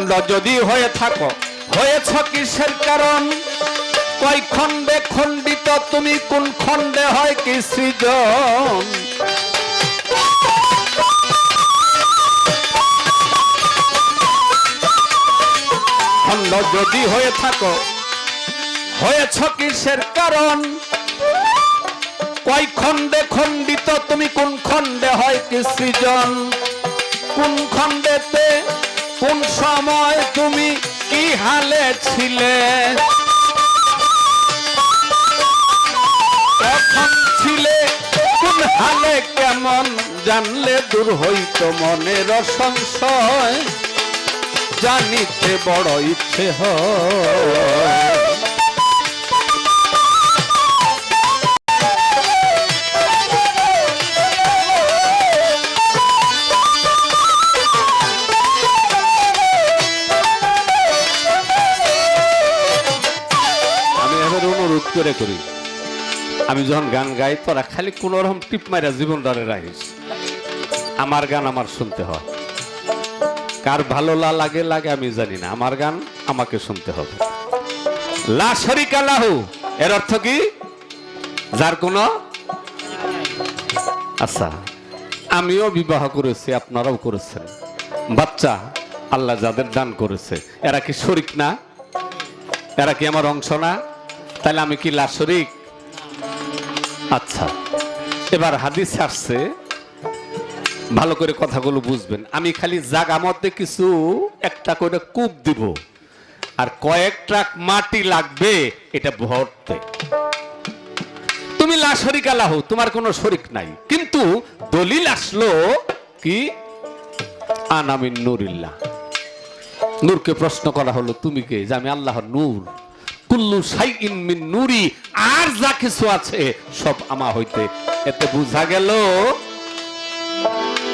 খণ্ড যদি হয়ে থাকো হয়েছ কিসের কারণ কয় খণ্ডে খণ্ডিত তুমি কোন খণ্ডে হয় কি সৃজন খণ্ড যদি হয়ে থাকো হয়েছ কিসের কারণ কয় খণ্ডে খণ্ডিত তুমি কোন খণ্ডে হয় কি সৃজন কোন খণ্ডেতে কোন সময় তুমি কি হালে ছিলে কখন ছিলে কোন হালে কেমন জানলে দূর হইত মনের সংশয় জানিতে বড় ইচ্ছে হয় করে করি আমি যখন গান গাই তোরা খালি কোন রকম টিপ মারা জীবন ধরে রাখিস আমার গান আমার শুনতে হয় কার ভালো লাগে লাগে আমি জানি না আমার গান আমাকে শুনতে হবে লা শরিকা লাহু এর অর্থ কি যার কোন আচ্ছা আমিও বিবাহ করেছি আপনারাও করেছেন বাচ্চা আল্লাহ যাদের দান করেছে এরা কি শরিক না এরা কি আমার অংশ না তাহলে আমি কি লাশরিক আচ্ছা এবার হাদিস আসছে ভালো করে কথাগুলো বুঝবেন আমি খালি জায়গা মধ্যে কিছু একটা করে কূপ দিব আর কয়েক ট্রাক মাটি লাগবে এটা ভরতে তুমি লাশরিক আল্লাহ তোমার কোনো শরিক নাই কিন্তু দলিল আসলো কি আনা মিন নূরিল্লাহ নূরকে প্রশ্ন করা হলো তুমি কে যে আমি আল্লাহর নূর কুল্লু শাইইন মিন নূরি আর যা কিছু আছে সব আমার হইতে এতে বুঝা গেল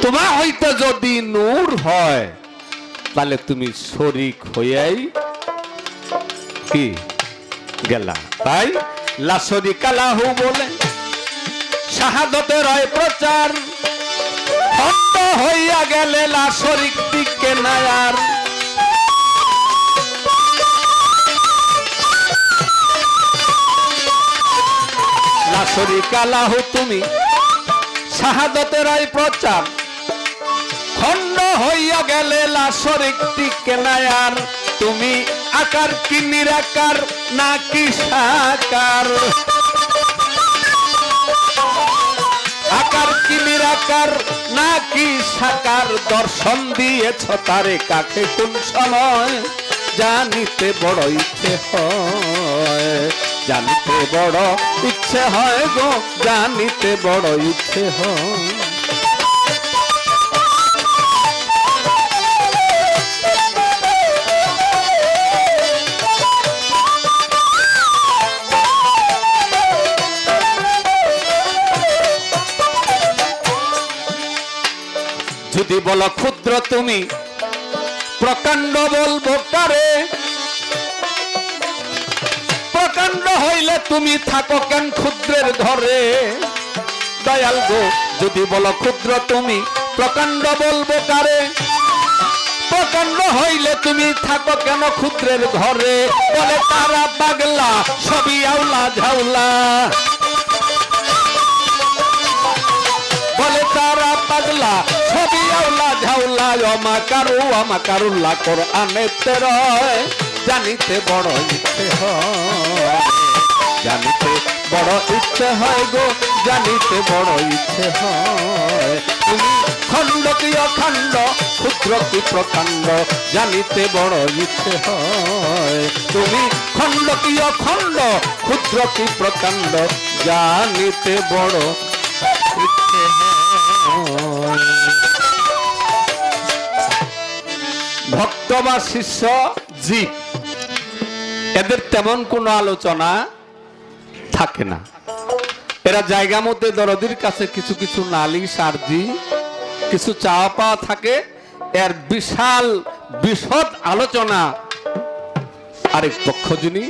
তোমার হইতে যদি নূর হয় তাহলে তুমি শরীক হইয়াই কি গেলা তাই লা শরিকা লাহু বলে শাহাদাতের হয় প্রচার খণ্ড হইয়া গেলে লা শরিক টিকে না আর শরিকা লাহু তুমি শাহাদাতের এই প্রচার খণ্ড হইয়া গেলে লা শরিক টিকে না আর তুমি আকার কি নিরাকার নাকি সাকার আকার কি নিরাকার নাকি সাকার দর্শন দিয়েছ তারে কাকে কোন সময় জানিতে বড় ইচ্ছে হয় জানিতে বড় ইচ্ছে হয় গো জানিতে বড় ইচ্ছে হয় যদি বলো ক্ষুদ্র তুমি প্রকাণ্ড বলবো কারে প্রকাণ্ড হইলে তুমি থাকো কেন ক্ষুদ্রের ঘরে দয়াল গো যদি বলো ক্ষুদ্র তুমি প্রকাণ্ড বলবো কারে প্রকাণ্ড হইলে তুমি থাকো কেন ক্ষুদ্রের ঘরে বলে তারা পাগলা সবই আউলা ঝাউলা বলে তারা পাগলা সবই আউলা ঝাউলা অমাকারুল্লাহ কোরআনেতে রয় জানিতে বড় ইচ্ছে হয় জানিতে বড় ইচ্ছে হয় গো জানিতে বড় ইচ্ছে হয় তুমি খণ্ড কি অখণ্ড ক্ষুদ্র কি প্রকাণ্ড জানিতে বড় ইচ্ছে হয় তুমি খণ্ড কি অখণ্ড ক্ষুদ্র কি প্রকাণ্ড জানিতে বড় ইচ্ছে হয় ভক্ত বা শিষ্য জীব এদের তেমন কোনো আলোচনা থাকে না এরা জায়গা মধ্যে দরদির কাছে কিছু কিছু নালিশ আরজি কিছু চাওয়া পাওয়া থাকে এর বিশাল বিশদ আলোচনা আরেক পক্ষ যিনি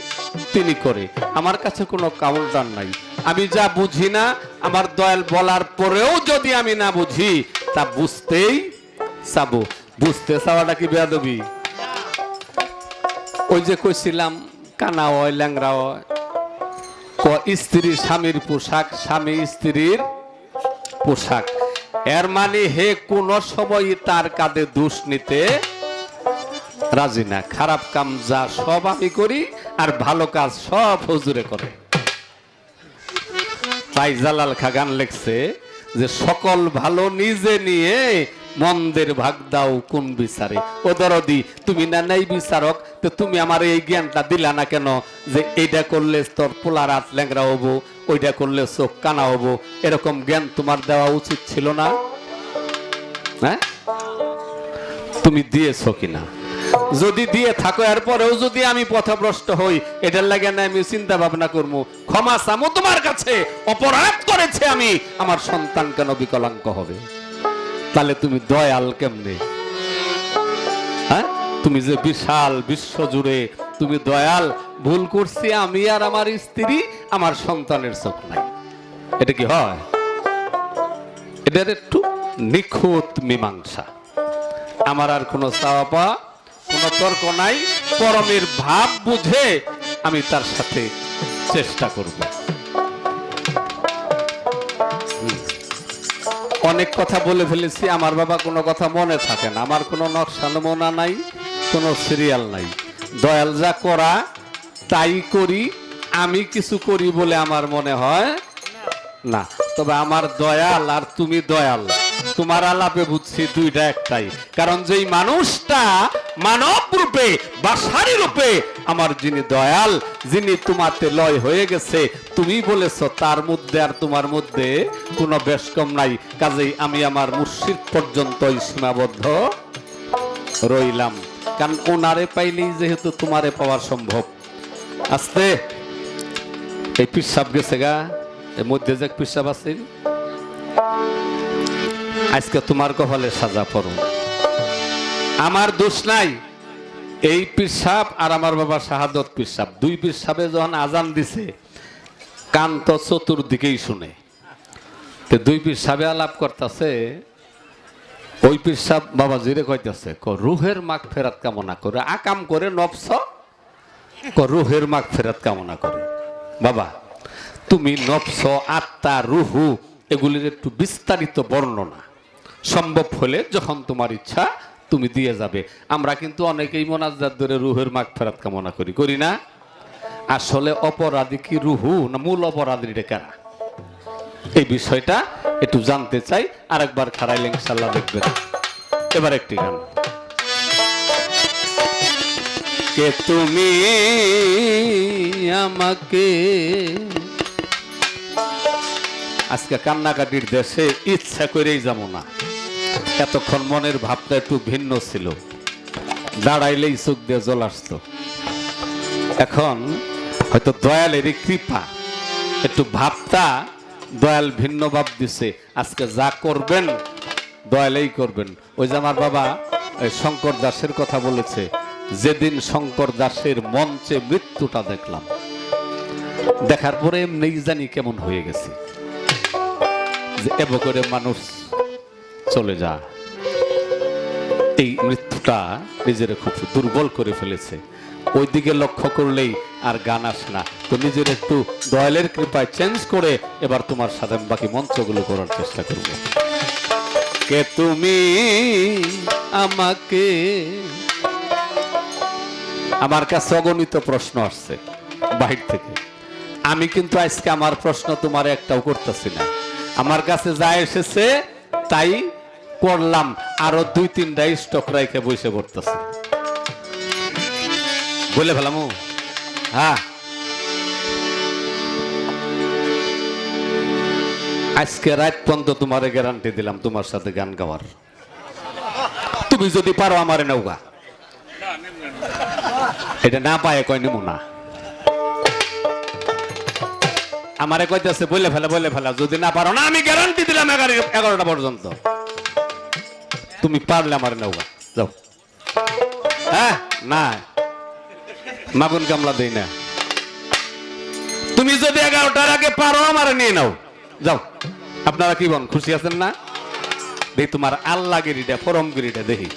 তিনি করে আমার কাছে কোনো কাউন্টার নাই আমি যা বুঝি না আমার দয়াল বলার পরেও যদি আমি না বুঝি তা বুঝতেই চাবো বুঝতে চাওয়াটা কি বেয়াদবি ওই যে কইছিলাম কানা হয় ল্যাংরা হয়, স্ত্রী স্বামীর পোশাক, স্বামী স্ত্রীর পোশাক। এর মানে হে কোন সময় তার কাঁধে দোষ নিতে রাজি না। খারাপ কাম যা সব আমি করি, আর ভালো কাজ সব হুজুরে করে। তাই জালাল খা গান লেখছে যে সকল ভালো নিজে নিয়ে মন্দের ভাগ দাও কোন বিচারে। ও দরদি, তুমি না নাই বিচারক, তো তুমি আমার এই জ্ঞানটা দিলা না কেন যে এইটা করলে তোর পোলার হাত ল্যাংরা হবো, ওইটা করলে চোখ কানা হবো? এরকম জ্ঞান তোমার দেওয়া উচিত ছিল না? হ্যাঁ, তুমি দিয়েছো কিনা? যদি দিয়ে থাকো, এরপরেও যদি আমি পথভ্রষ্ট হই, এটার লাগে না আমি চিন্তা ভাবনা করবো, ক্ষমা চামো তোমার কাছে, অপরাধ করেছে আমি, আমার সন্তান কেন বিকলাঙ্গ হবে? তাহলে তুমি দয়াল কেমনে? হ্যাঁ, তুমি যে বিশাল বিশ্ব জুড়ে তুমি দয়াল, ভুল করছি আমি আর আমার স্ত্রী, আমার সন্তানের চোখ নাই, এটা কি হয়? এটার একটু নিখুঁত মীমাংসা। আমার আর কোনো চাওয়া পাওয়া, কোনো তর্ক নাই, পরমের ভাব বুঝে আমি তার সাথে চেষ্টা করব। অনেক কথা বলে ফেলেছি, আমার বাবা কোনো কথা মনে থাকে না, আমার কোনো নকশা নমুনা নাই, কোনো সিরিয়াল নাই। দয়াল যা করা তাই করি, আমি কিছু করি বলে আমার মনে হয় না। তবে আমার দয়াল আর তুমি দয়াল, তোমার আলাপে বুঝছি দুইটা একটাই। কারণ যেই মানুষটা মানব রূপে বা সারি রূপে আমার যিনি দয়াল, যিনি তোমাতে লয় হয়ে গেছে, তুমি বলেছো তার মধ্যে আর তোমার মধ্যে কোনো বেশকম নাই। কাজেই আমি আমার মুর্শিদ পর্যন্তই সীমাবদ্ধ রইলাম। কারণ ওনারে পাইলেই যেহেতু তোমারে পাওয়া সম্ভব। আস্তে, এই পিসাব গেছে গা, এর মধ্যে যে পিসাব আছে, আজকে তোমার কপালে সাজা পড়ো, আমার দোষ নাই। এই পিসাব আর আমার বাবা শাহাদত পিসাব, দুই পিসাবে যখন আজান দিছে, কান তো চতুর্দিকেই শুনে, তো দুই পিসাবে আলাপ করতেছে। ওই পিসাব বাবা জিরে কইতেছে, রুহের মাগ ফেরাত কামনা করে, আকাম করে নফস, রুহের মাগ ফেরাত কামনা করে। বাবা, তুমি নফস, আত্মা, রুহু এগুলির একটু বিস্তারিত বর্ণনা সম্ভব হলে যখন তোমার ইচ্ছা তুমি দিয়ে যাবে। আমরা কিন্তু অনেকেই মোনাজাত ধরে রুহের মাগফিরাত কামনা করি, করি না? আসলে অপরাধী কি রুহু না মূল অপরাধী কারা? এই বিষয়টা একটু জানতে চাই। আরেকবার খারাইলে ইনশাআল্লাহ দেখবেন। এবার একটি গান। কে তুমি আমাকে, আজকে কান্নাকাটির দেশে ইচ্ছা করেই যাবো না, এতক্ষণ মনের ভাবটা একটু ভিন্ন ছিল, দাঁড়াইলেই চোখ দিয়ে জল আসতো। এখন হয়তো দয়ালের কৃপা, একটু ভাবটা দয়াল ভিন্ন ভাব দিছে। আজকে যা করবেন দয়ালেই করবেন। ওই যে আমার বাবা শঙ্কর দাসের কথা বলেছে, যেদিন শঙ্কর দাসের মঞ্চে মৃত্যুটা দেখলাম, দেখার পরে এমনি জানি কেমন হয়ে গেছে, যে এব করে মানুষ চলে যা। এই মৃত্যুটা নিজের খুব দুর্বল করে ফেলেছে। ওই দিকে লক্ষ্য করলেই আর গান আসে না। তো নিজের একটু দয়ালের কৃপায় চেঞ্জ করে এবার তোমার সাথে বাকি মঞ্চগুলো করার চেষ্টা করব। কে তুমি আমাকে, আমার কাছে অগণিত প্রশ্ন আসছে বাহির থেকে। আমি কিন্তু আজকে আমার প্রশ্ন তোমার একটাও করতেছি না, আমার কাছে যা এসেছে তাই করলাম। আরো দুই তিনটা স্টক রাইখে বসে পড়তেছে, বলে ফেলাম। হ্যাঁ, আজকে রাত পর্যন্ত তোমার গ্যারান্টি দিলাম তোমার সাথে গান গাওয়ার। তুমি যদি পারো আমারে নৌকা, এটা না পায় কয় নিমু না। আমারে কইতেছে বলে ফেলা, যদি না পারো না, আমি গ্যারান্টি দিলাম 11টা পর্যন্ত। তুমি পারলে আমার নৌকা যাও। হ্যাঁ, না মাগুন কামলা দেই না। তুমি যদি 11টার আগে পারো আমার নিয়ে নাও, যাও। আপনারা কি বল, খুশি আছেন না? দেখি তোমার আল্লাহগিরিটা, ফরমগিরিটা দেখি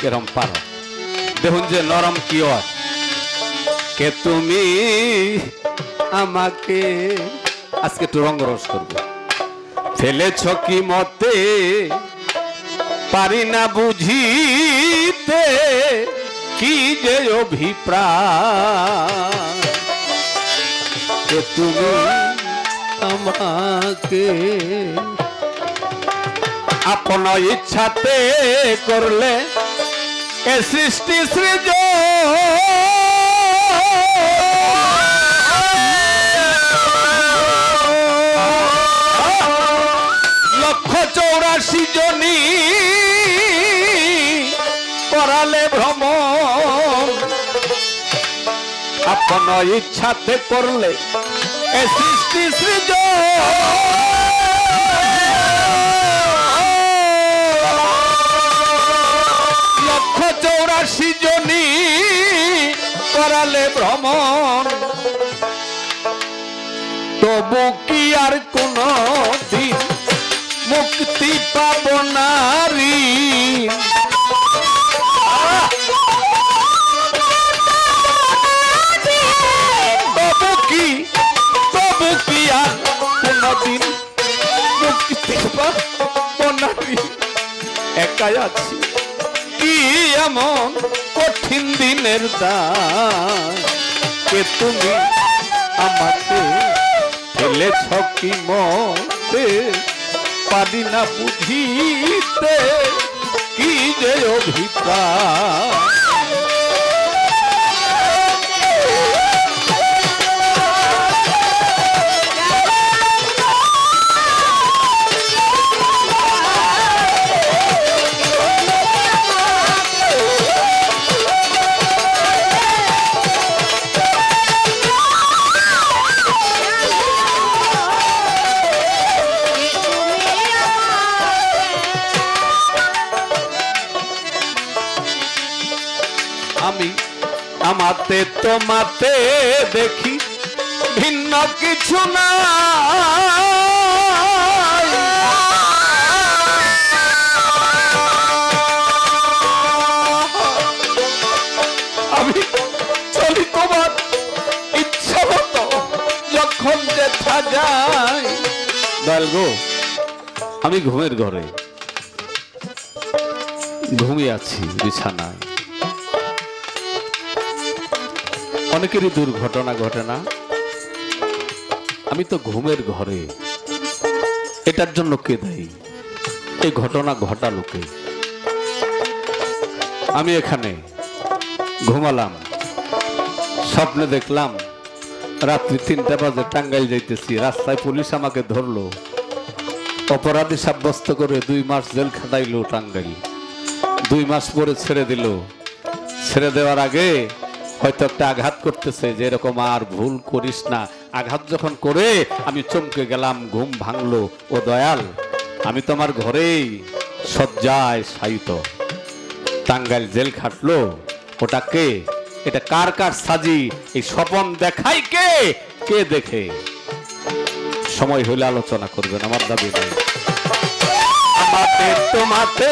এরকম পারো। দেখুন যে নরম কি হয়। কে তুমি আমাকে, আজকে একটু রঙ্গরস করবো। ফেলেছ কি মতে পারি না বুঝিতে, কি যে অভিপ্রায়। কে তুমি আমাকে আপন ইচ্ছাতে করলে এ সৃষ্টি লক্ষ 84 জনী করালে ভ্রমণ, আপন ইচ্ছাতে করলে এ সৃষ্টি লক্ষ 84 জনী করালে ভ্রমণ, তবু কি আর কোন দিন মুক্তি পাব নারী। তবু কি আর কোনদিন মুক্তি পাব নারী। একাই আছি কি এমন কঠিন দিনের দায়। কে তুমি আমাকে ফেলেছ কি মতে পারি না বুঝিতে, কি যে অভিপ্রায়। আমি আমাতে তোমাতে দেখি ভিন্ন কিছু না, আমি চলি তোমার ইচ্ছা মতো যখন যেথা যাই। দয়াল গো, আমি ঘুমের ঘরে ঘুমিয়ে আছি বিছানায়। অনেকেরই দুর্ঘটনা ঘটে না, আমি তো ঘুমের ঘরে। এটার জন্য কে দায়ী? এই ঘটনা ঘটালো কে? আমি এখানে ঘুমালাম, স্বপ্নে দেখলাম রাত্রি 3টা বাজে টাঙ্গাইল যাইতেছি। রাস্তায় পুলিশ আমাকে ধরলো, অপরাধী সাব্যস্ত করে 2 মাস জেল খাটাইলো টাঙ্গাইল। 2 মাস পরে ছেড়ে দিল। ছেড়ে দেওয়ার আগে হয়তো একটা আঘাত করতেছে যে এরকম আর ভুল করিস না। আঘাত যখন করে আমি চমকে গেলাম, ঘুম ভাঙলো। ও দয়াল, আমি তোমার ঘরেই শয্যায় শায়িত। টাঙ্গাইল জেল খাটলো, ওটা কে? এটা কার কার সাজি? এই স্বপন দেখাই কে? কে দেখে? সময় হলে আলোচনা করবেন, আমার দাবি নেই। আমাতে তোমাতে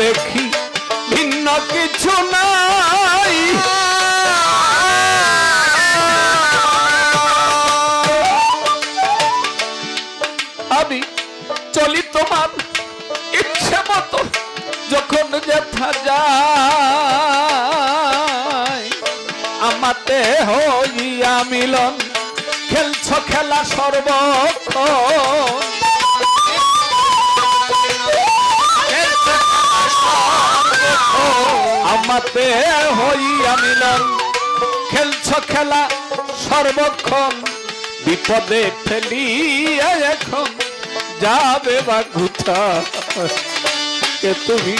দেখি ভিন্ন কিছু নাই, আমি চলি তোমার ইচ্ছে মতো যখন যেথা যাই। আমাতে হইয়া মিলন খেলছ খেলা সর্বক্ষণ, আমাতে হইয়া মিলন খেলছ খেলা সর্বক্ষণ। বিপদে ফেলিয়া এখন যাবে বা ঘুচা। কে তুমি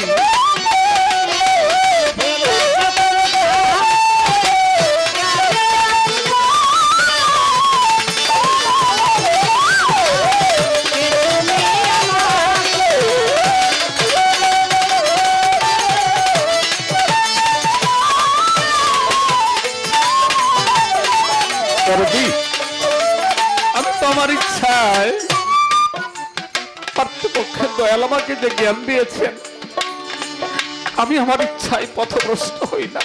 আমি তো আমার ইচ্ছায় পার্থপক্ষের দয়াল আমাকে যে জ্ঞান দিয়েছেন, আমি আমার ইচ্ছায় পথভ্রষ্ট হই না।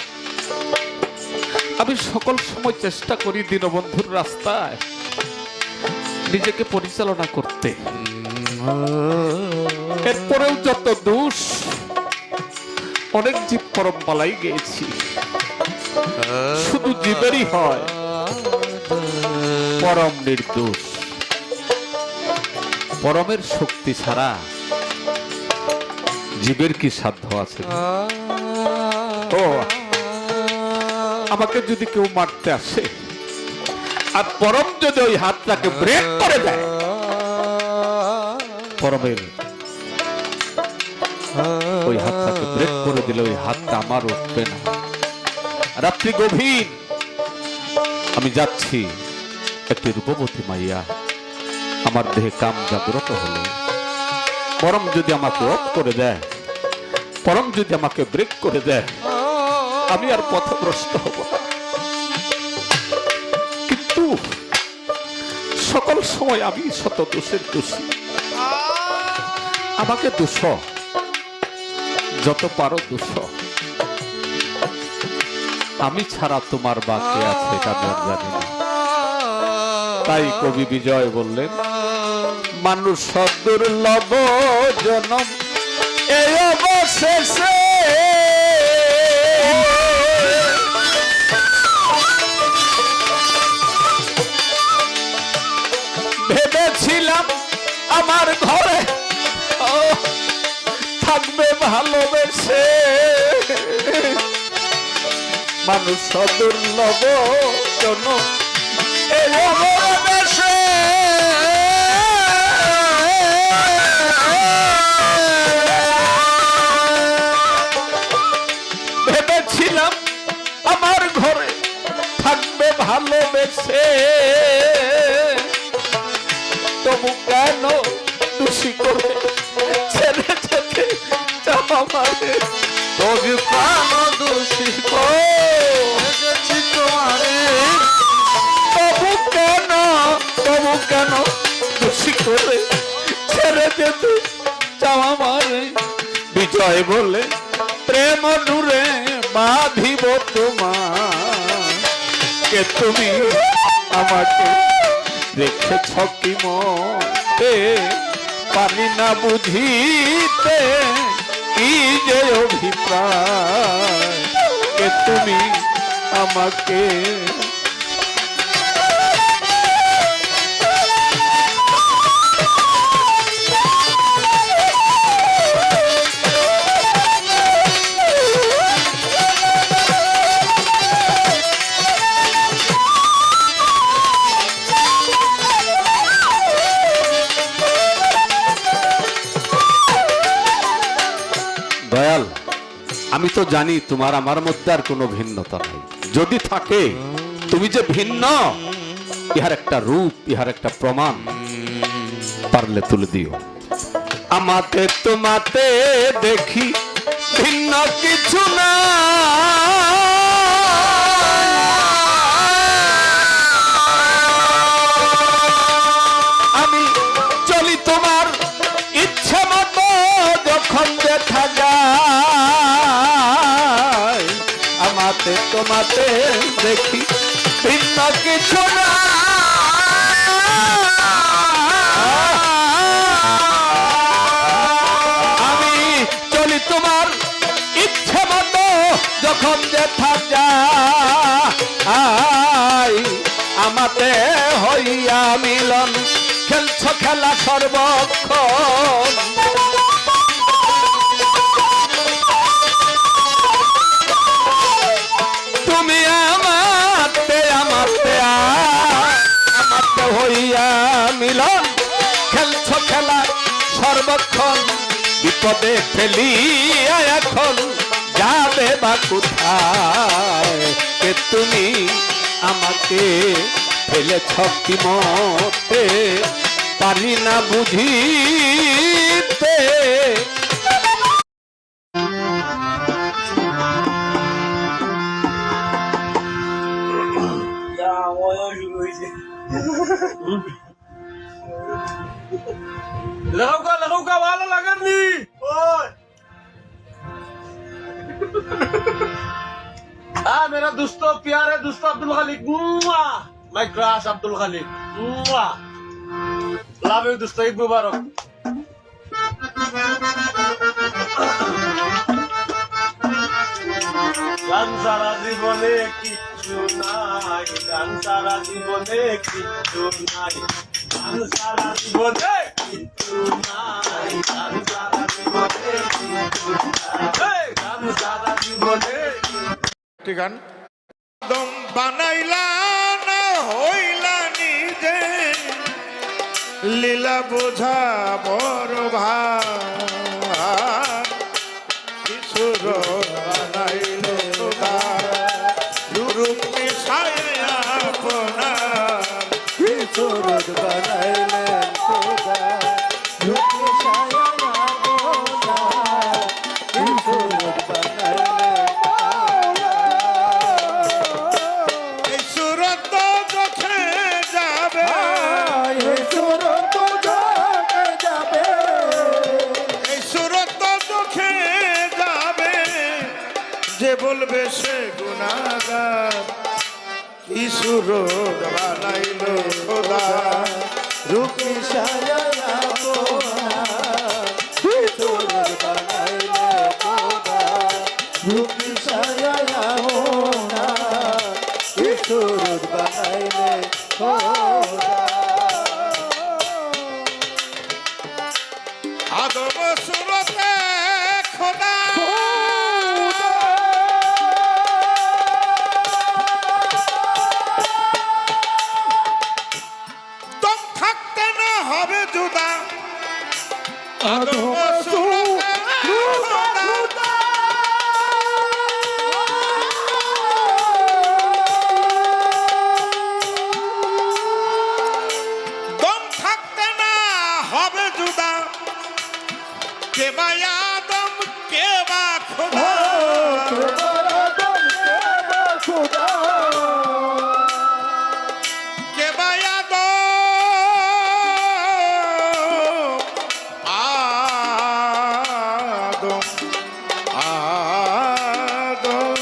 আমি সকল সময় চেষ্টা করি দীনবন্ধুর রাস্তায় নিজেকে পরিচালনা করতে, এরপরেও যত দোষ, অনেক জীব পরম পালাই গিয়েছি, শুধু জীবেরই হয় পরম নির্দোষ। পরমের শক্তি ছাড়া জীবের কি সাধ্য আছে? ও আমাকে যদি কেউ মারতে আসে আর পরম যদি ওই হাতটাকে ব্রেক করে দেয়, পরমের ওই হাতটাকে ব্রেক করে দিলে ওই হাতটা আমার উঠবে না। রাত্রি গভীর, আমি যাচ্ছি, একটি রূপবতী মাইয়া আমার দেহে কাম জাগ্রত হলো, পরম যদি আমাকে অফ করে দেয়, পরম যদি আমাকে ব্রেক করে দেয়, আমি আর পথভ্রষ্ট হব না। কিন্তু সকল সময় আমি শত দোষের দোষী। আমাকে দোষ যত পারো দোষ, আমি ছাড়া তোমার বাকি আছে এটা আমি আর জানি না। তাই কবি বিজয় বললেন, মানুষ দুর্লভ জনম এই অবশেষে ভেবেছিলাম আমার ঘরে থাকবে ভালোবেসে। মানুষ দুর্লভ জনম এই অবশেষে ভেবেছিলাম আমার ঘরে থাকবে ভালোবেসে, তবু কেন দোষী করে ছেড়ে যেতে চাও আমারে? তবু কেন দোষী করেছি তোমারে? তবু কেন দোষী করে ছেড়ে যেতে চাও আমারে? বিজয় বলে, প্রেম নূরে বাঁধিব তোমার, কে তুমি আমাকে রেখেছ কি মতে? পারি না বুঝিতে কি যে অভিপ্রায়, কে তুমি আমাকে দয়াল। আমি তো জানি তোমার আমার মধ্যে আর কোনো ভিন্নতা নেই, যদি থাকে তুমি যে ভিন্ন, ইহার একটা রূপ, ইহার একটা প্রমাণ পারলে তুলে দিও। আমাতে তোমাতে দেখি ভিন্ন কিছু না, আমি চলি তোমার ইচ্ছা মতো, যখন দেখা যায় আমাতে তোমাতে দেখি ভিন্ন কিছু না। আমি চলি তোমার ইচ্ছা মতো, যখন দেখা যায় আমাতে হইয়া মিলন, খেলছ খেলা সর্বক্ষণ। তুমি আমাতে হইয়া মিলন, খেলছ খেলা সর্বক্ষণ। বিপদে ফেলিয়া এখন যাবে বা কোথায়, কে তুমি আমাকে ফেলেছ কি মতে? পারি না বুঝিতে लगाओ का वाला लगन दी ओए मेरा दोस्तों प्यारे दोस्तों अब्दुल खालिक my crush Abdul Khaliq love you दोस्तों ঈদ মুবারক গান সারা জীবনে কিছু নাই গান সারা জীবনে কিছু নাই গান সারা জীবনে কিছু নাই গান সারা জীবনে কিছু নাই গান সারা জীবনে গান দম বানাইলা না হইলা নিজে লীলা বোঝা বড় ভাই কিশোর বানাইল রূপ মিশায় আপনার কিশোর বানাইলেন খোদা রূপ মিশায় আপনার কিশোর বানাইলেন এই সুরত চোখে যাবে এই সুরত চোখে যাবে এই সুরত চোখে যাবে যে বলবে সে গুনাহগার কি সুরত বানাইল খোদা রূপ মিশায় আপনার কিশোর বানাইলেন খোদা রূপ মিশায় আপনার কিশোর বানাইলেন খোদা আদম সুরতে খোদা দম থাকতে না হবে জুদা আদম সুরতে খোদা দম থাকতে না হবে জুদা কে বা আদম কে বা খোদা কে বা আদম আদম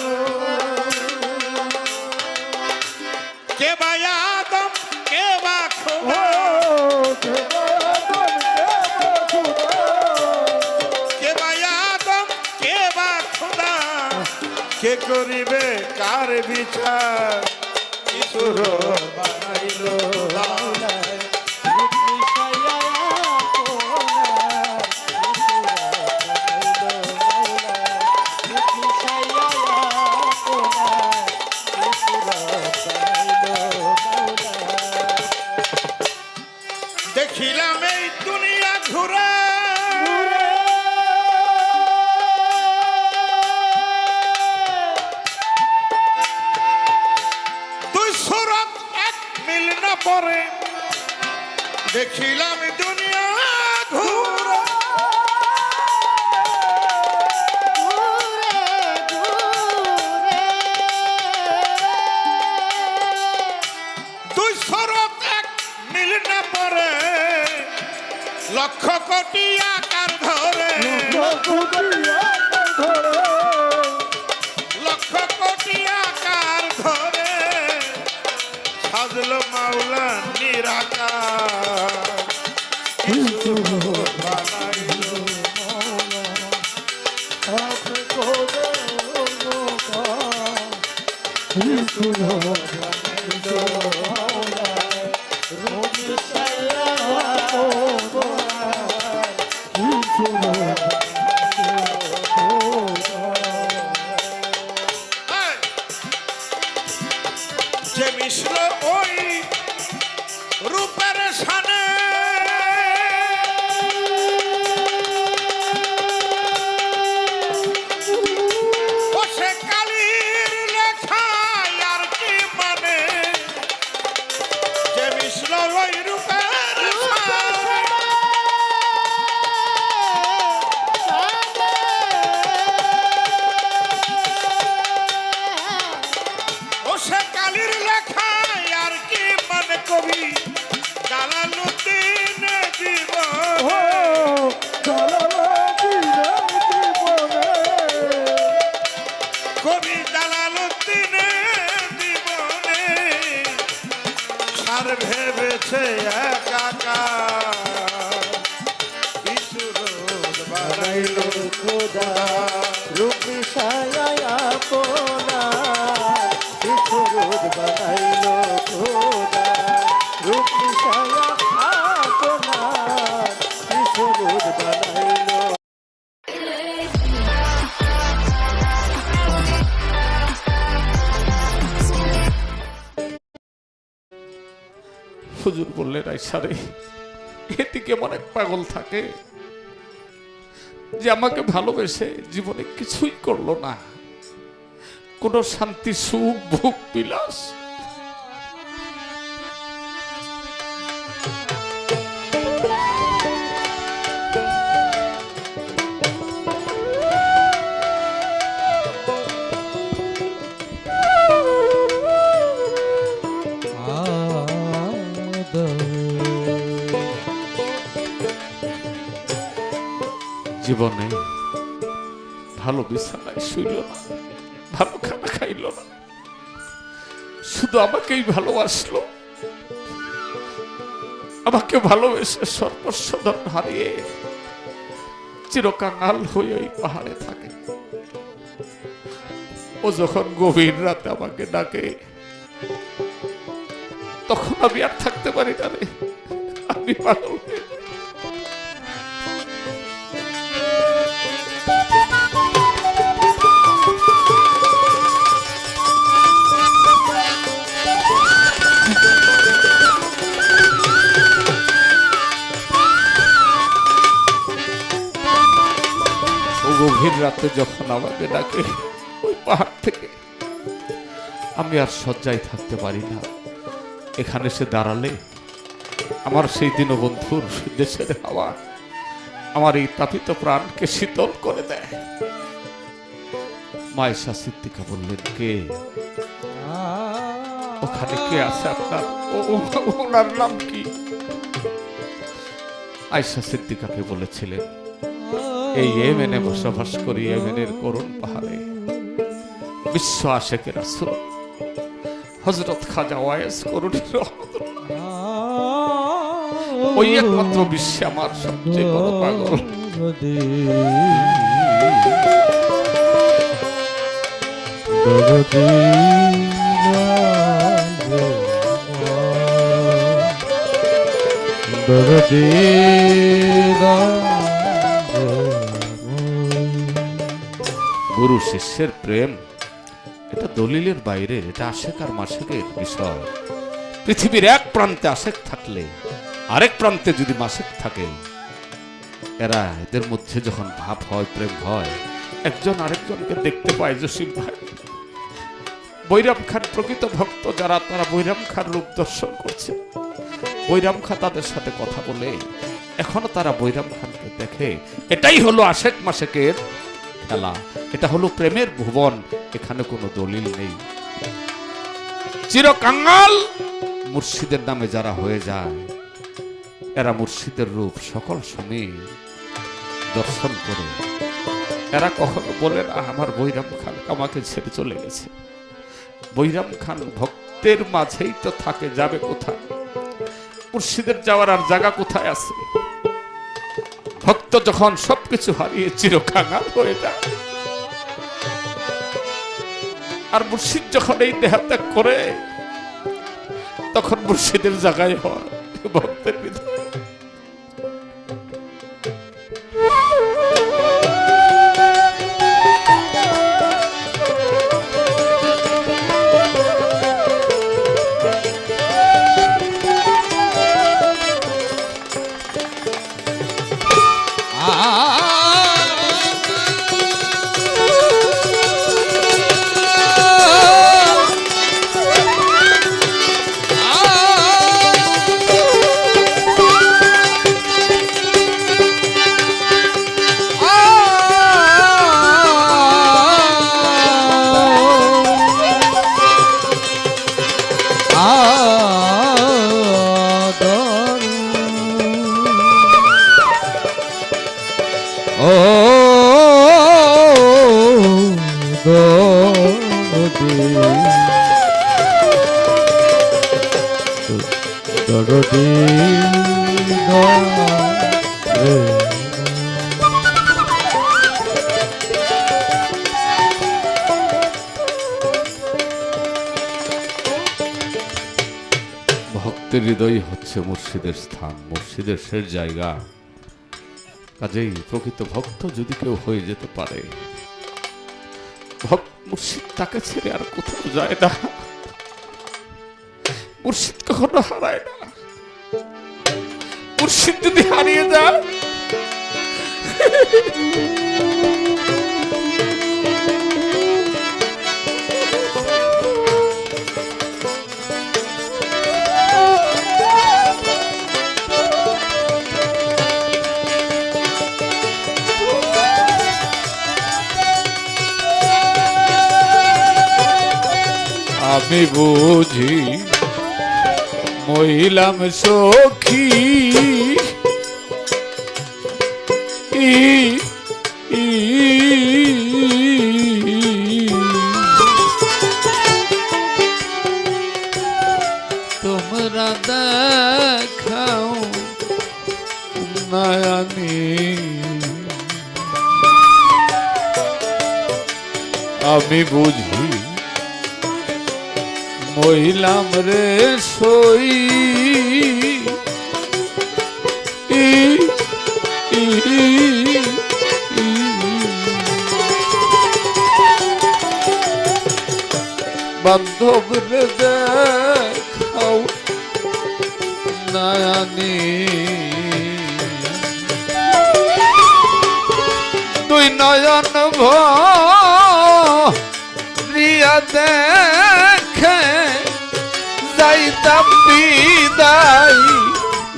কে বা আদম কে বা খোদা কে বা আদম কে বা খোদা কে করিবে কার বিচার কিশোর বানাইল দেখিলাম এই দুনিয়া ঘুরে দুই সুরত এক মিল না পরে দেখিলাম দুনিয়া ঘুরে দুই সুরত এক মিল না পরে লক্ষ কোটি আকার ধরে লক্ষ কোটি আকার ধরে সাজলো মাওলা নিরাকার বানাইলো যে মিশ্র ওই রূপের সানে ও সে কালির লেখায় আর কি মানে যে মিশ্র ওই রূপের সানে ও সে কালির লেখায় আর কি মানে কবি জালালুদ্দিন জীবন কবি জালালুদ্দিন সংসার ভেবেছে একাকার কিছু রোদ বানাইল বানাইলো খোদা রূপী ছায়ায় আপনার কিছু রোদ বানাইলো খোদা রূপী ছায়া আপনার কিছু রোদ বানাইলো হুজুর বললেন আয়সা রে, এদিকে কেমন এক পাগল থাকে যে আমাকে ভালোবেসে জীবনে কিছুই করলো না, কোনো শান্তি সুখ ভোগ বিলাস জীবনে ভালো বিছানায় শুইল না, ভালো খানা খাইল না, শুধু আমাকেই ভালোবাসলো। আমাকে ভালোবেসে সর্বস্বধন হারিয়ে চিরকাঙাল হয়ে ওই পাহাড়ে থাকে। ও যখন গভীর রাতে আমাকে ডাকে তখন আমি আর থাকতে পারি না রে, আমি পাগল হয়ে যাই। গভীর রাতে যখন আমাকে ডাকে ওই পাহাড় থেকে, আমি আর শয্যায় থাকতে পারি না। এখানে সে দাঁড়ালে আমার সেই দীনবন্ধুর দেশের হাওয়া আমার এই তাপিত প্রাণকে শীতল করে দেয়। মায়েশা সিদ্দিকা বললেন, কে ওখানে কে আছে আপনার? ওনার নাম কি? আয়েশা সিদ্দিকাকে বলেছিলেন, এই ইয়েমেনে বসবাস করি, ইয়েমেনের করুণ পাহাড়ে বিশ্ব আশেকের রাসূল হযরত খাজা ওয়াইস করুণীর রহমতুল্লাহ, ওই একমাত্র বিশ্বে আমার সবচেয়ে বড় পাগল। গুরু শিষ্যের প্রেম এটা দলিলের বাইরে, এটা আশেক আর মাশেকের বিষয়। পৃথিবীর এক প্রান্তে আশেক থাকলে আরেক প্রান্তে যদি মাশেক থাকে, এদের মধ্যে যখন ভাব হয়, প্রেম হয়, একজন আরেকজনকে দেখতে পায়। জসিম ভাই, বৈরাম খান প্রকৃত ভক্ত যারা, তারা বৈরাম খান রূপ দর্শন করছে। বৈরাম খান তাদের সাথে কথা বলে, এখনো তারা বৈরাম খানকে দেখে। এটাই হলো আশেক মাশেকের খেলা, এটা হলো প্রেমের ভুবন। এখানে কোনো দলিল নেই। চিরকাঙ্গাল মুর্শিদের নামে যারা হয়ে যায়, এরা মুর্শিদের রূপ সকল সময় দর্শন করে। এরা কখনো বলে না আমার বৈরাম খান আমাকে ছেড়ে চলে গেছে। বৈরাম খান ভক্তের মাঝেই তো থাকে, যাবে কোথায়? মুর্শিদের যাওয়ার আর জায়গা কোথায় আছে? ভক্ত যখন সবকিছু হারিয়ে চিরকাঙ্গাল হয়ে যায়, আর মুর্শিদ যখন এই দেহত্যাগ করে, তখন মুর্শিদের জায়গায় হয় ভক্তের হৃদয়। দরদি রে ভক্তের হৃদয় হচ্ছে মুর্শিদের স্থান, মুর্শিদের শেষ জায়গা। কাজেই প্রকৃত ভক্ত যদি কেউ হয়ে যেতে পারে, মুর্শিদ তাকে ছেড়ে আর কোথাও যায় না, মুর্শিদ কখনো হারায় না। মুর্শিদ যদি হারিয়ে যায়, আমি বুঝি মহিলাম সখী তোমরা দেখাও নয়নি, আমি বুঝি মহিলাম রে সই বান্ধব রে দেখাও নয়নি, দুই নয়ন ভরিয়া দেখে যাইতাম বিদায়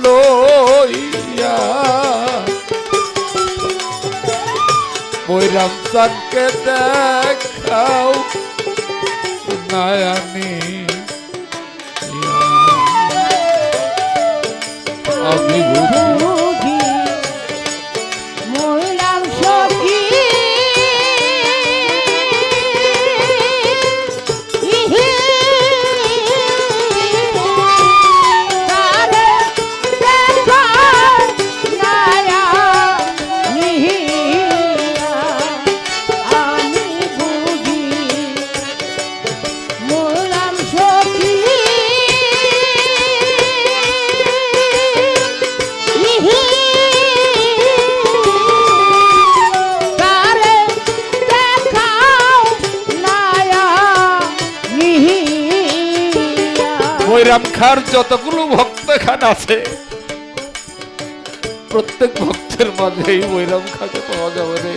লইয়া, বৈরাম চাঁদকে দেখাও নয়নি, আমি বুঝি মহিলাম সখী বৈরাম খার যতগুলো ভক্ত এখানে আছে, প্রত্যেক ভক্তের মাঝে এই বৈরাম খাকে পাওয়া যাবে রে।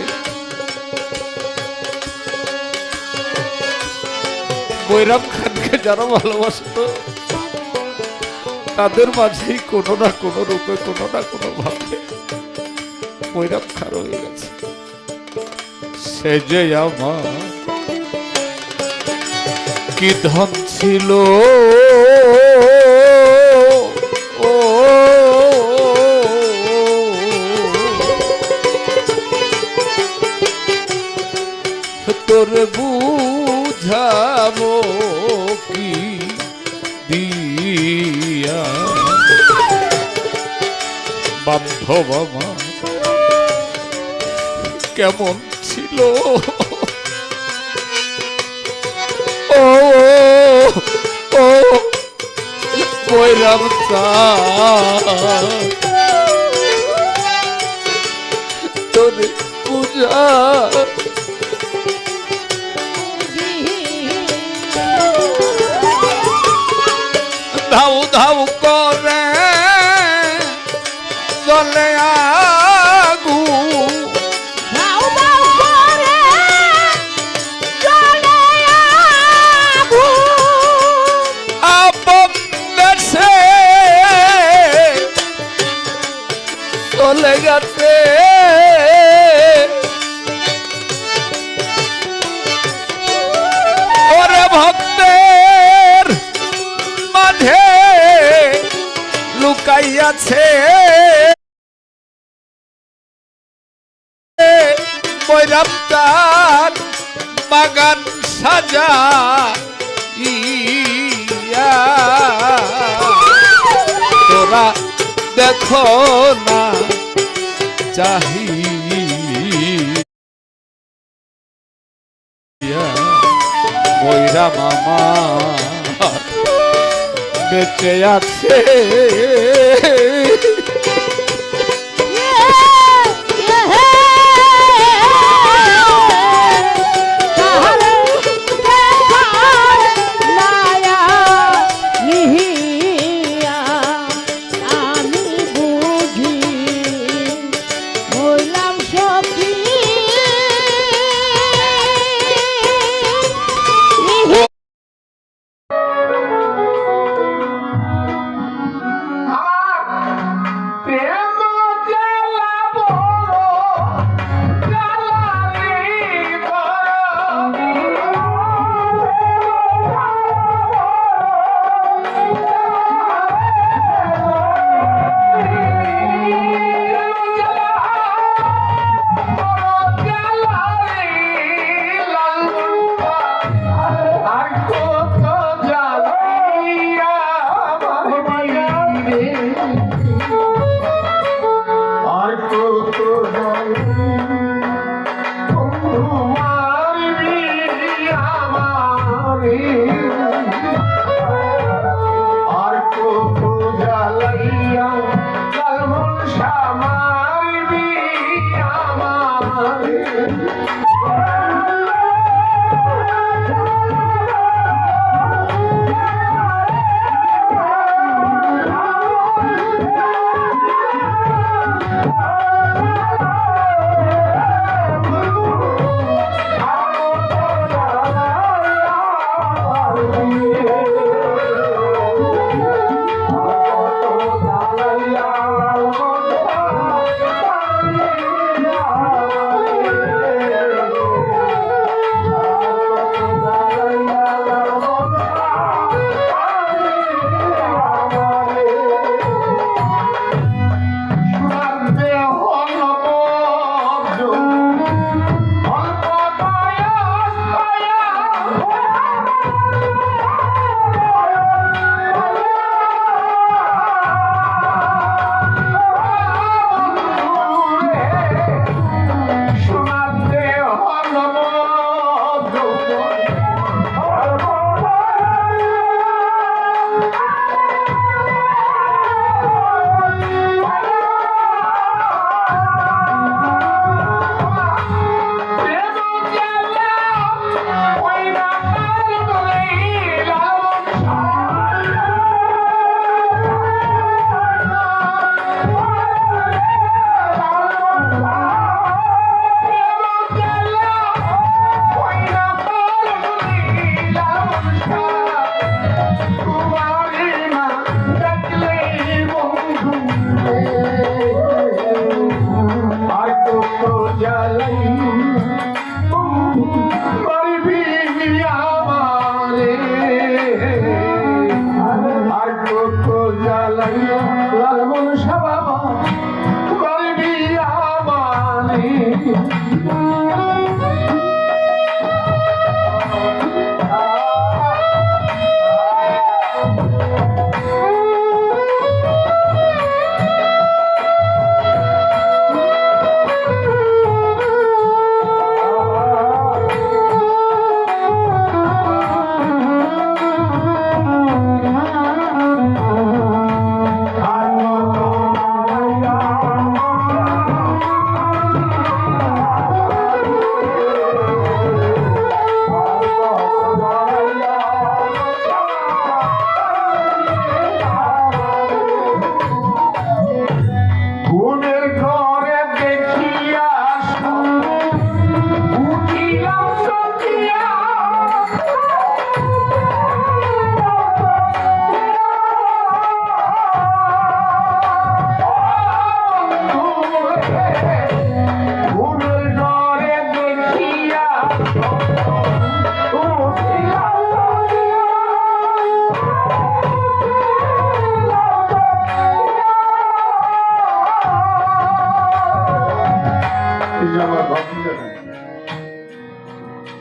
বৈরাম খানকে যারা ভালোবাসত তাদের মাঝেই কোনো না কোনো রূপে কোনো না কোনো ভাবে বৈরাম খার হয়ে গেছে। সে যে আমার কি ধন ছিল, তোর বুঝাবো কি দিয়া, বান্ধব আমার কেমন ছিল, ও ও বৈরাম চাঁদ তোর পূজা ধাউ ধাউ করে চলে আগু, আপন দেশে চলে গেছে ওরে ভক্তের মাঝে লুকাইয়াছে বৈরাম চাঁদ বাগান সাজা ইয়া তোমরা দেখো না চাহি ময়রা মামা বেঁচে আছে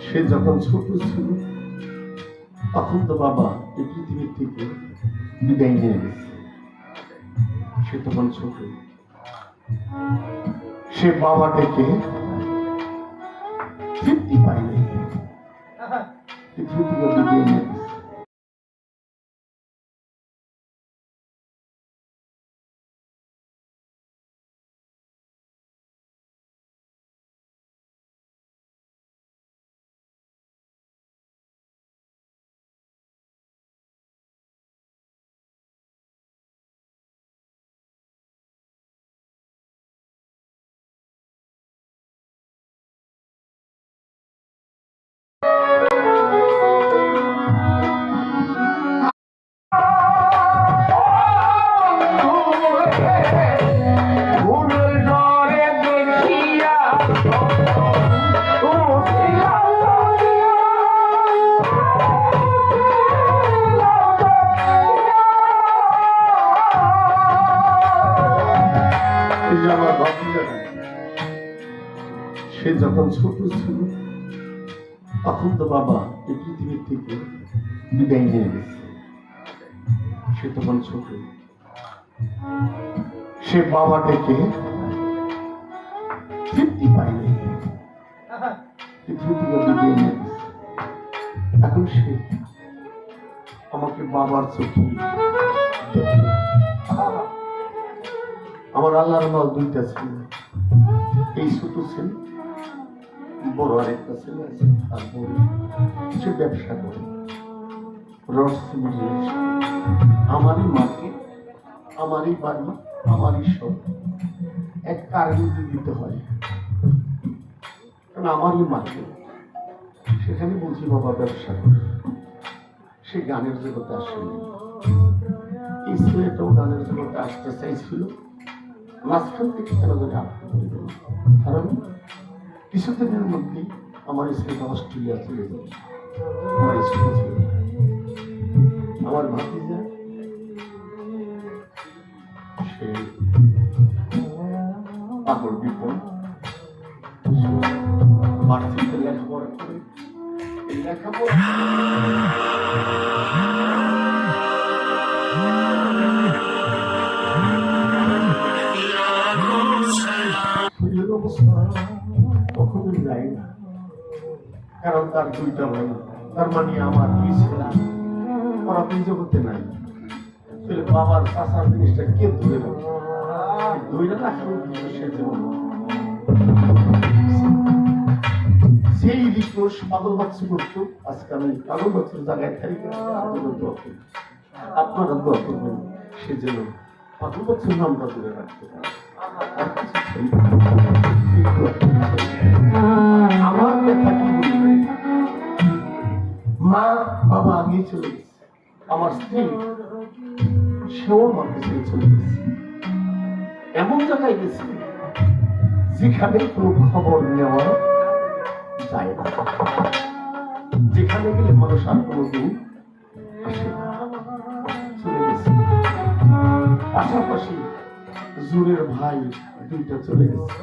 সে যখন ছোট ছিল তখন তো বাবা এই পৃথিবীর থেকে বিদায় নিয়ে গেছে। সে তখন ছোট, সে বাবা ডেকে তৃপ্তি পায়নি, পৃথিবী থেকে বিদায় নিয়ে গেছে। আমার ভাতিজারা, সে যখন ছোট ছিল তখন তো বাবা এই পৃথিবীর থেকে বিদায় নিয়ে গেছে। সে তখন ছোট, সে বাবা ডেকে তৃপ্তি পায়নি, পৃথিবী থেকে বিদায় নিয়ে গেছে। এখন সে আমাকে বাবার চোখে দেখে। আমার আল্লাহর মাল দুইটা ছিল, এই ছোট ছেলে, বড় আরেকটা ছেলে আছে, আর বড় সে ব্যবসা করে রস চিংড়ি। আমারই মাকে, আমারই বাড়ি, আমারই সব এক কারণে দিতে হয়, কারণ আমারই মাকে সেখানে বলছি বাবা ব্যবসা করে। সে গানের জগতে আসেনি, এই ছেলেটাও গানের জগতে আসতে চাইছিল, মাঝখান থেকে কেন ধরে আটকে ধরে গেল। কারণ কিছুদিনের মধ্যেই আমার ছেলেটা অস্ট্রেলিয়া চলে যাবে। আমার ছেলে ছিল আমার ভাতিজা, সে পাগল বিপদ, বাড়িতে লেখাপড়া করে, এই লেখাপড়া কখনো যায় না, কারণ তার দুইটা ভাই, তার মানে আমার দুই ছেলে, ওরা দুই জগতে নাই। বাবার চাষার জিনিসটা কে ধরে রাখবে? ধরে রাখার উদ্দেশ্যে যেমন সেই রিকোষ পাগল বাচ্চা করতো, আজকে আমি পাগল বাচ্চার জায়গায় থাকি, আপনারা দোয়া করবেন সে যেন পাগল বাচ্চার নামটা ধরে রাখতে পারে। আমার কথা কি বলবে, মা বাবা আগে চলে গেছে, আমার স্ত্রী সেও আমাকে ছেড়ে চলে গেছে, এমন জায়গায় গেছে যেখানে কোনো খবর নেওয়া যায় না, যেখানে গেলে মানুষ আর কোনোদিন আসে না, চলে গেছে। পাশাপাশি জোরের ভাই দুইটা চলে গেছে।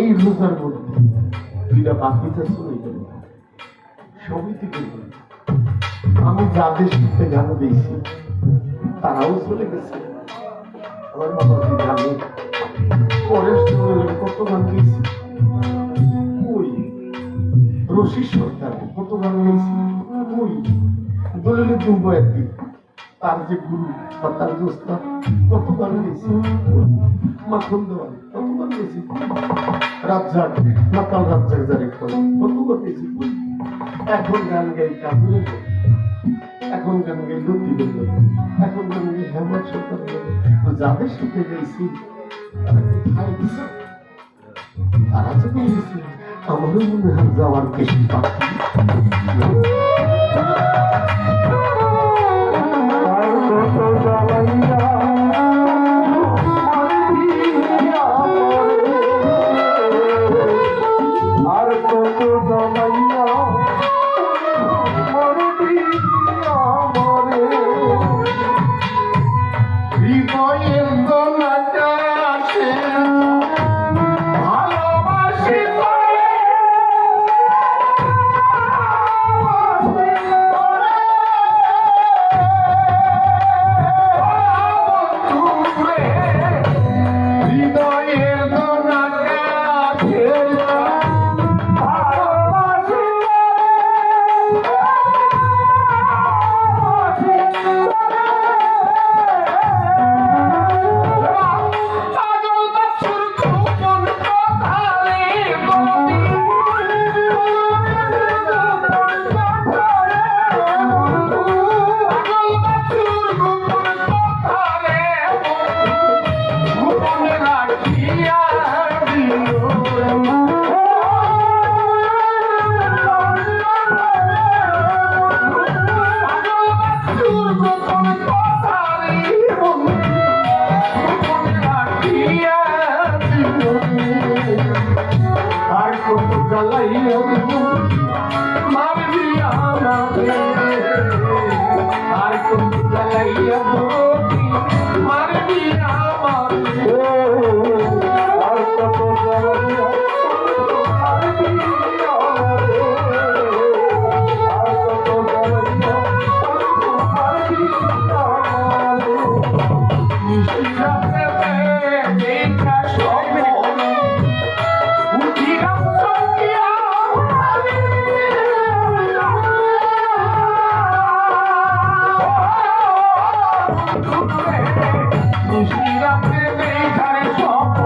এই রোজার মধ্যে দুইটা বাকিটা চলে গেল, সবই থেকে আমি যাদের সাথে গান দিয়েছি তারাও চলে গেছে। আমার বাবা জানে পরের কত গান দিয়েছি, ওই রশি সরকার কত গান দিয়েছি, ওই দলিলের জুম্ব একদিন তার যে গুরু বা তার যে ওস্তাদ কত গান দিয়েছি, মাখন দেওয়াল কত গান দিয়েছি, রাজ্জাক নাতাল রাজ্জাক যারে কত গান দিয়েছি। এখন গান গাই কাবুলে, এখন গান গাই লতি বলল, এখন গান গাই হেমন্ত সরকার বলল। যাদের সাথে গেছি তারা কোথায় গেছে, তারা যখন গেছে আমারও মনে হয় যাওয়ার বেশি বাকি। যাইয়া ধরতি মারবি আমার আর কত জ্বালাইয়া মারবি আমারে, আর কত জ্বালাইয়া মারবি আমারে। মিষ্টি রাতে দেখা স্বপ্ন উঠিলাম সঙ্গিয়া মিষ্টি রাতে দেখার স্বপ্ন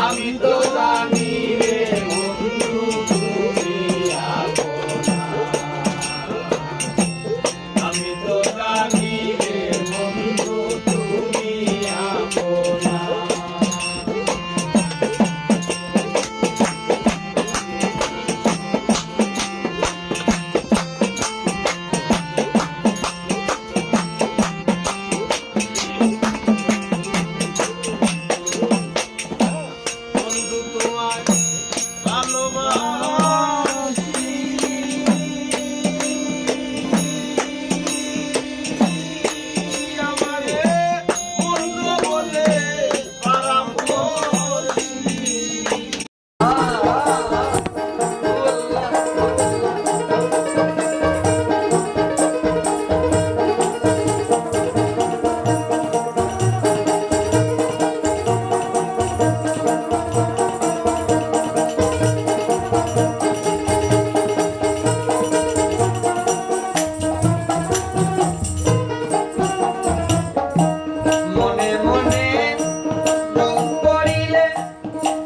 আমি তো জানি রে বন্ধু তুমি আপনা। আমি তো জানি রে বন্ধু তুমি আপনা। বন্ধু তোমায় ভালোবাসি, আমারে বন্ধু বলে পারাম করছি। মনে মনে রং করিলে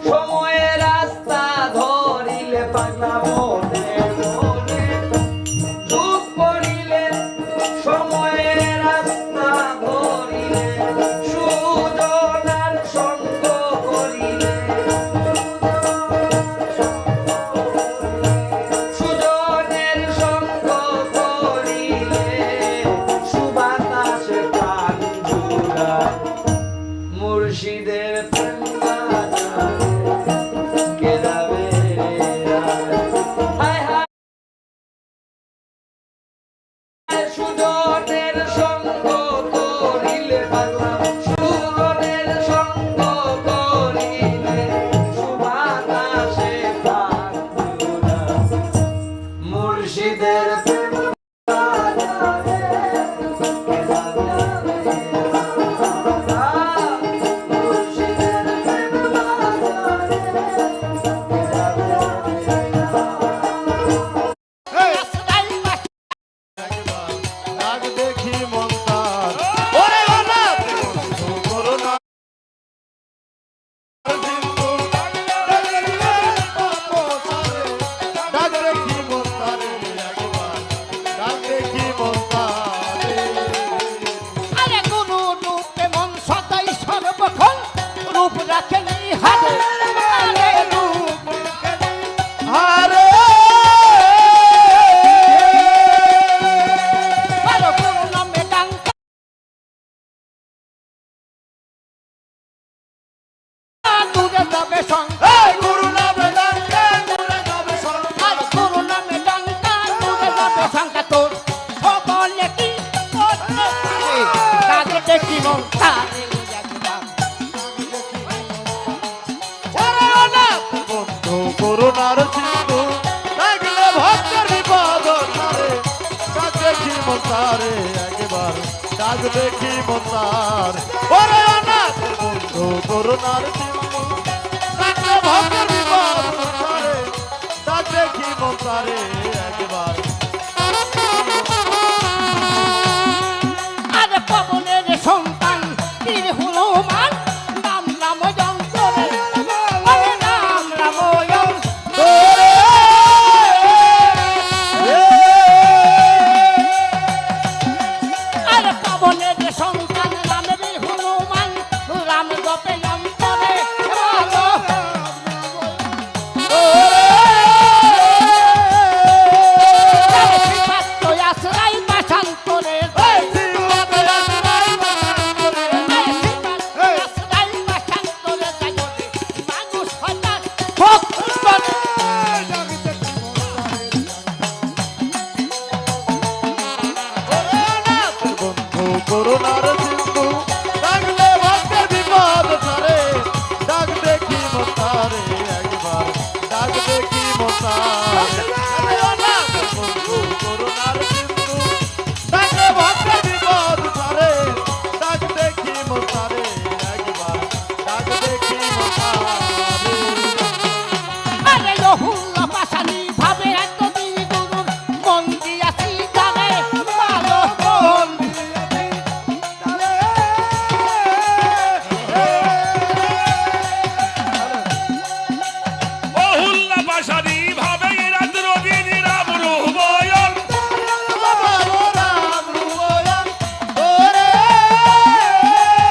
সময়ের রাস্তা ধরিলে পাগলা মনে মনে দুঃখ করিলে সময়ের রাস্তা ধরিলে সুজনার সঙ্গ করিলে সুজনের সঙ্গ করিলে সুবাতাসে প্রাণ জুড়ায় মুর্শিদের প্রেম বাজারে কে যাবে রে হায় হায় সুজনের সঙ্গ করিলে পাগলা সুজনের সঙ্গ করিলে সুবাতাসে প্রাণ জুড়ায় মুর্শিদের প্রেম বাজারে কে যাবে রে মুর্শিদের প্রেম বাজারে কে যাবে রাগ দেখি মন তার ওরে অনাথ বন্ধু করুণা ডাক দেখি মন তারে একবার ডাক দেখি মন তারে আরে কোন রূপে মন সদাই সর্বক্ষণ রূপ রাখেনি হাতে আরে রূপ আরে ভালো কোন নামে ডাঙ্কা দূরে যাবে সঙ্গ এই গুরু নামে ডাকে দূরে যাবে সর আরে কোন নামে ডাঙ্কা দূরে যাবে সংখ্যা তোর সকলে কি করতে পারে কাজে দেখি মন তারে একবার ওরে অনাথ বন্ধু করুণার সিন্ধু লাগলে ভক্তের বিপদ তারে ডাক দেখি মন তারে একবার ডাক দেখি মন তার ওরে অনাথ বন্ধু করুণার সিন্ধু লাগলে ভক্তের বিপদ তারে ডাক দেখি মন তারে